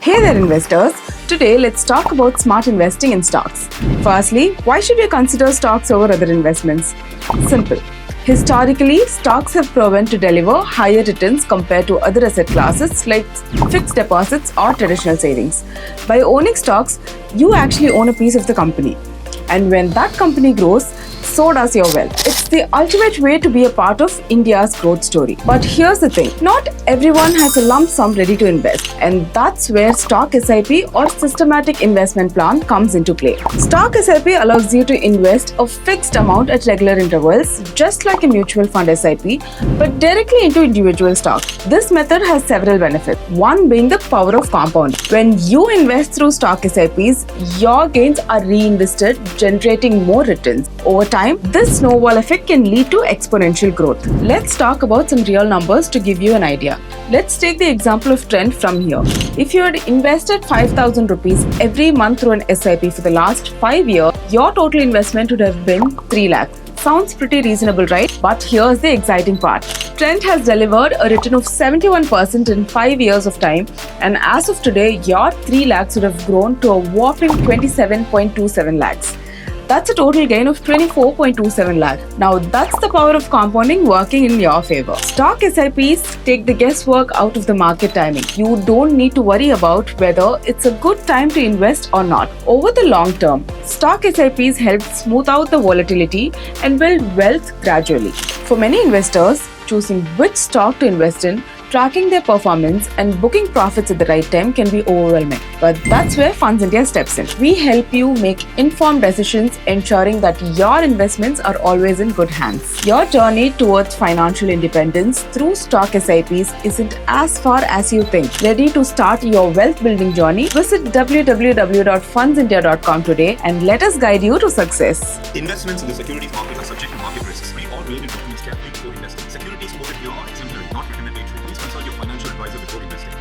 Hey there investors! Today let's talk about smart investing in stocks. Firstly, why should you consider stocks over other investments? Simple. Historically, stocks have proven to deliver higher returns compared to other asset classes like fixed deposits or traditional savings. By owning stocks, you actually own a piece of the company. And when that company grows, so does your wealth. It's the ultimate way to be a part of India's growth story. But here's the thing, not everyone has a lump sum ready to invest, and that's where Stock SIP or Systematic Investment Plan comes into play. Stock SIP allows you to invest a fixed amount at regular intervals, just like a mutual fund SIP, but directly into individual stocks. This method has several benefits, one being the power of compounding. When you invest through stock SIPs, your gains are reinvested, generating more returns. Over time, this snowball effect can lead to exponential growth. Let's talk about some real numbers to give you an idea. Let's take the example of Trend from here. If you had invested 5,000 rupees every month through an SIP for the last 5 years, your total investment would have been 3 lakhs. Sounds pretty reasonable, right? But here's the exciting part. Trend has delivered a return of 71% in 5 years of time, and as of today, your 3 lakhs would have grown to a whopping 27.27 lakhs. That's a total gain of 24.27 lakh. Now that's the power of compounding working in your favor. Stock SIPs take the guesswork out of the market timing. You don't need to worry about whether it's a good time to invest or not. Over the long term, stock SIPs help smooth out the volatility and build wealth gradually. For many investors, choosing which stock to invest in, tracking their performance and booking profits at the right time can be overwhelming. But that's where Funds India steps in. We help you make informed decisions, ensuring that your investments are always in good hands. Your journey towards financial independence through stock SIPs isn't as far as you think. Ready to start your wealth building journey? Visit www.fundsindia.com today and let us guide you to success. Investments in the securities market are subject to market risks. Read all related documents carefully before investing. Securities quoted here are exemplary, not recommended. Please consult your financial advisor before investing.